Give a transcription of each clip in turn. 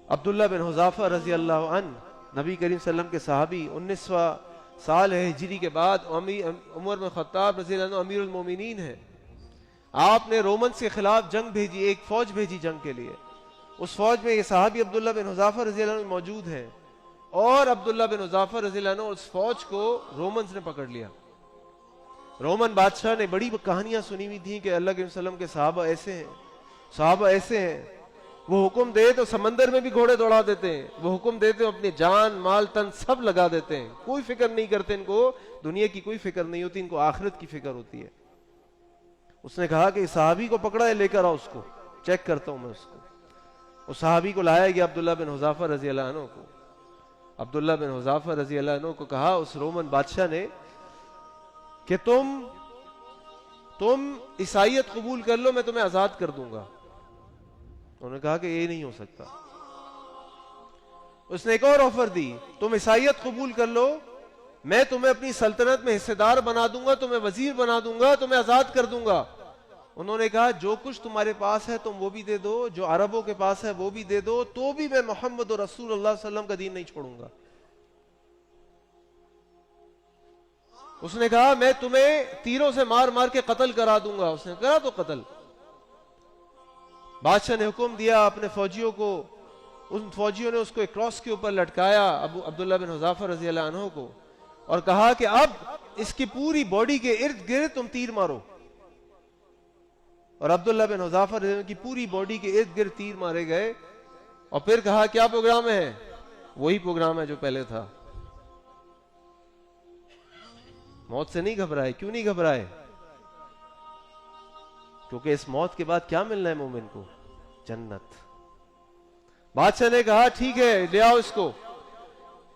عبداللہ بن حذافہ رضی اللہ عنہ نبی کریم صلی اللہ علیہ وسلم کے صحابی، 19واں سال ہے ہجری کے بعد، عمر بن خطاب رضی اللہ عنہ امیر المومنین ہے. آپ نے رومنس کے خلاف جنگ بھیجی، ایک فوج بھیجی جنگ کے لیے. اس فوج میں یہ صحابی عبداللہ بن حذافہ رضی اللہ عنہ موجود ہیں، اور عبداللہ بن حذافہ رضی اللہ عنہ اس فوج کو رومنس نے پکڑ لیا. رومن بادشاہ نے بڑی کہانیاں سنی ہوئی تھیں کہ اللہ کے وسلم کے صحابہ ایسے ہیں، صحابہ ایسے ہیں. وہ حکم دے تو سمندر میں بھی گھوڑے دوڑا دیتے ہیں، وہ حکم دیتے ہیں اپنی جان مال تن سب لگا دیتے ہیں، کوئی فکر نہیں کرتے، ان کو دنیا کی کوئی فکر نہیں ہوتی، ان کو آخرت کی فکر ہوتی ہے. اس نے کہا کہ اس صحابی کو پکڑا ہے، لے کر آؤ، اس کو چیک کرتا ہوں میں اس کو. اس صحابی کو لایا گیا عبداللہ بن حذافہ رضی اللہ عنہ کو. عبداللہ بن حذافہ رضی اللہ عنہ کو کہا اس رومن بادشاہ نے کہ تم عیسائیت قبول کر لو، میں تمہیں آزاد کر دوں گا. انہوں نے کہا کہ یہ نہیں ہو سکتا. اس نے ایک اور آفر دی، تم عیسائیت قبول کر لو، میں تمہیں اپنی سلطنت میں حصے دار بنا دوں گا، تمہیں وزیر بنا دوں گا، تمہیں آزاد کر دوں گا. انہوں نے کہا جو کچھ تمہارے پاس ہے تم وہ بھی دے دو، جو عربوں کے پاس ہے وہ بھی دے دو، تو بھی میں محمد رسول اللہ صلی اللہ علیہ وسلم کا دین نہیں چھوڑوں گا. اس نے کہا میں تمہیں تیروں سے مار مار کے قتل کرا دوں گا. اس نے کرا تو قتل. بادشاہ نے حکم دیا اپنے فوجیوں کو، ان فوجیوں نے اس کو ایک کراس کے اوپر لٹکایا عبداللہ بن حذافہ رضی اللہ عنہ کو، اور کہا کہ اب اس کی پوری باڈی کے ارد گرد تم تیر مارو. اور عبداللہ بن حذافہ رضی اللہ عنہ کی پوری باڈی کے ارد گرد تیر مارے گئے. اور پھر کہا کیا پروگرام ہے؟ وہی پروگرام ہے جو پہلے تھا. موت سے نہیں گھبرائے. کیوں نہیں گھبرائے؟ کیونکہ اس موت کے بعد کیا ملنا ہے مومن کو؟ جنت. بادشاہ نے کہا ٹھیک ہے لے آؤ اس کو.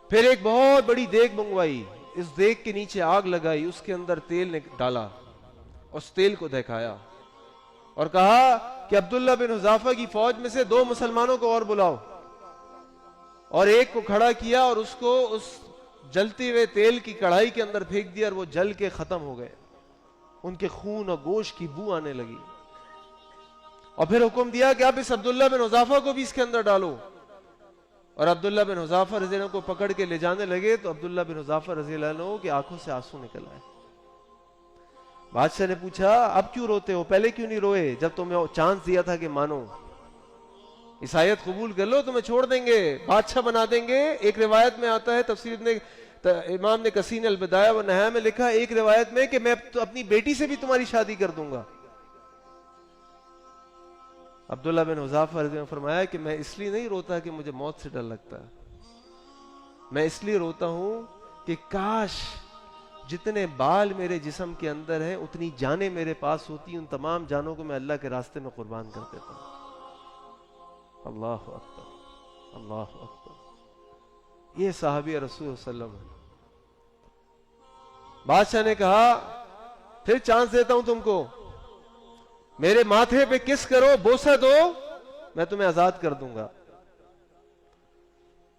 پھر ایک بہت بڑی دیگ منگوائی، اس دیگ کے نیچے آگ لگائی، اس کے اندر تیل نے ڈالا، اس تیل کو دہکایا، اور کہا کہ عبداللہ بن حذافہ کی فوج میں سے 2 مسلمانوں کو اور بلاؤ. اور ایک کو کھڑا کیا اور اس کو اس جلتے ہوئے تیل کی کڑھائی کے اندر پھینک دیا، اور وہ جل کے ختم ہو گئے. ان کے خون اور گوشت کی بو آنے لگی. اور پھر حکم دیا کہ اب اس عبداللہ بن حذافہ کو بھی اس کے اندر ڈالو. اور عبداللہ بن حذافہ رضی اللہ عنہ کو پکڑ کے لے جانے لگے تو عبداللہ بن حذافہ رضی اللہ عنہ کی آنکھوں سے آنسو نکل آئے. بادشاہ نے پوچھا اب کیوں روتے ہو؟ پہلے کیوں نہیں روئے جب تمہیں چانس دیا تھا کہ مانو، عیسائیت قبول کر لو، تمہیں چھوڑ دیں گے، بادشاہ بنا دیں گے. ایک روایت میں آتا ہے، تفسیر نے امام نے کثیر البدایہ و نہایہ میں لکھا ایک روایت میں کہ میں اپنی بیٹی سے بھی تمہاری شادی کر دوں گا. عبداللہ بن حذافہ رضی اللہ عنہ نے فرمایا کہ میں اس لیے نہیں روتا کہ مجھے موت سے ڈر لگتا، میں اس لیے روتا ہوں کہ کاش جتنے بال میرے جسم کے اندر ہیں اتنی جانیں میرے پاس ہوتی، ان تمام جانوں کو میں اللہ کے راستے میں قربان کر دیتا ہوں. اللہ اکبر، اللہ اکبر. یہ صحابی رسول صلی اللہ علیہ وسلم. بادشاہ نے کہا پھر چانس دیتا ہوں تم کو، میرے ماتھے پہ کس کرو، بوسہ دو، میں تمہیں آزاد کر دوں گا.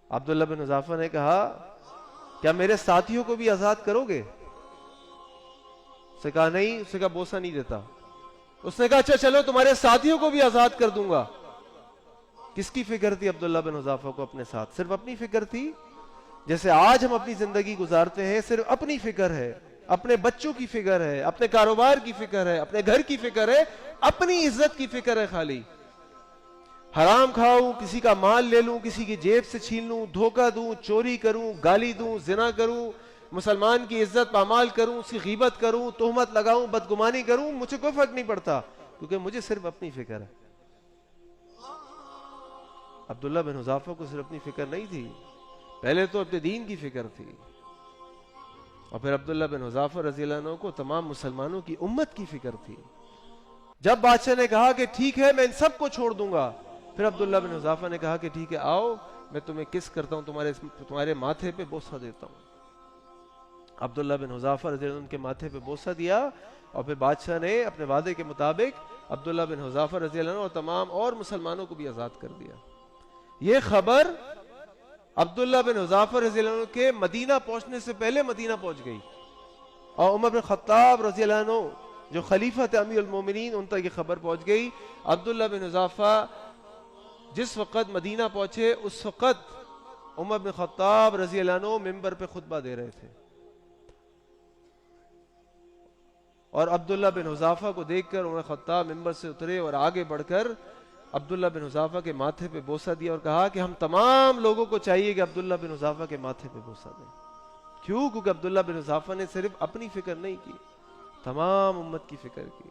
عبداللہ بن حذافہ نے کہا کیا میرے ساتھیوں کو بھی آزاد کرو گے؟ اس نے کہا نہیں. اس نے کہا بوسہ نہیں دیتا. اس نے کہا اچھا چلو تمہارے ساتھیوں کو بھی آزاد کر دوں گا. کس کی فکر تھی عبداللہ بن حذافہ کو اپنے ساتھ؟ صرف اپنی فکر تھی. جیسے آج ہم اپنی زندگی گزارتے ہیں صرف اپنی فکر ہے، اپنے بچوں کی فکر ہے، اپنے کاروبار کی فکر ہے، اپنے گھر کی فکر ہے، اپنی عزت کی فکر ہے. خالی حرام کھاؤں، کسی کا مال لے لوں، کسی کی جیب سے چھین لوں، دھوکہ دوں، چوری کروں، گالی دوں، زنا کروں، مسلمان کی عزت پامال کروں، اس کی غیبت کروں، تہمت لگاؤں، بدگمانی کروں، مجھے کوئی فرق نہیں پڑتا کیونکہ مجھے صرف اپنی فکر ہے. عبداللہ بن حذافہ کو صرف اپنی فکر نہیں تھی، پہلے تو اپنے دین کی فکر تھی، اور پھر عبداللہ بن حذافہ رضی اللہ عنہ کو تمام مسلمانوں کی امت کی فکر تھی. جب بادشاہ نے کہا کہ ٹھیک ہے میں ان سب کو چھوڑ دوں گا، پھر عبداللہ بن حذافہ نے کہا کہ ٹھیک ہے آؤ میں تمہیں کس کرتا ہوں، تمہارے ماتھے پہ بوسہ دیتا ہوں. عبداللہ بن حذافہ رضی اللہ عنہ کے ماتھے پہ بوسہ دیا، اور پھر بادشاہ نے اپنے وعدے کے مطابق عبداللہ بن حذافہ رضی اللہ عنہ اور تمام اور مسلمانوں کو بھی آزاد کر دیا. یہ خبر عبداللہ بن حذافہ رضی اللہ عنہ کے مدینہ پہنچنے سے پہلے مدینہ پہنچ گئی، اور عمر بن خطاب رضی اللہ عنہ جو خلیفہ تھے امیر المومنین ان تک یہ خبر پہنچ گئی. عبداللہ بن حذافہ جس وقت مدینہ پہنچے اس وقت عمر بن خطاب رضی اللہ عنہ ممبر پہ خطبہ دے رہے تھے، اور عبداللہ بن حذافہ کو دیکھ کر عمر خطاب ممبر سے اترے اور آگے بڑھ کر عبداللہ بن حذافہ کے ماتھے پہ بوسہ دیا اور کہا کہ ہم تمام لوگوں کو چاہیے کہ عبداللہ بن حذافہ کے ماتھے پہ بوسہ دیں. کیوں؟ کیونکہ عبداللہ بن حذافہ نے صرف اپنی فکر نہیں کی، تمام امت کی فکر کی.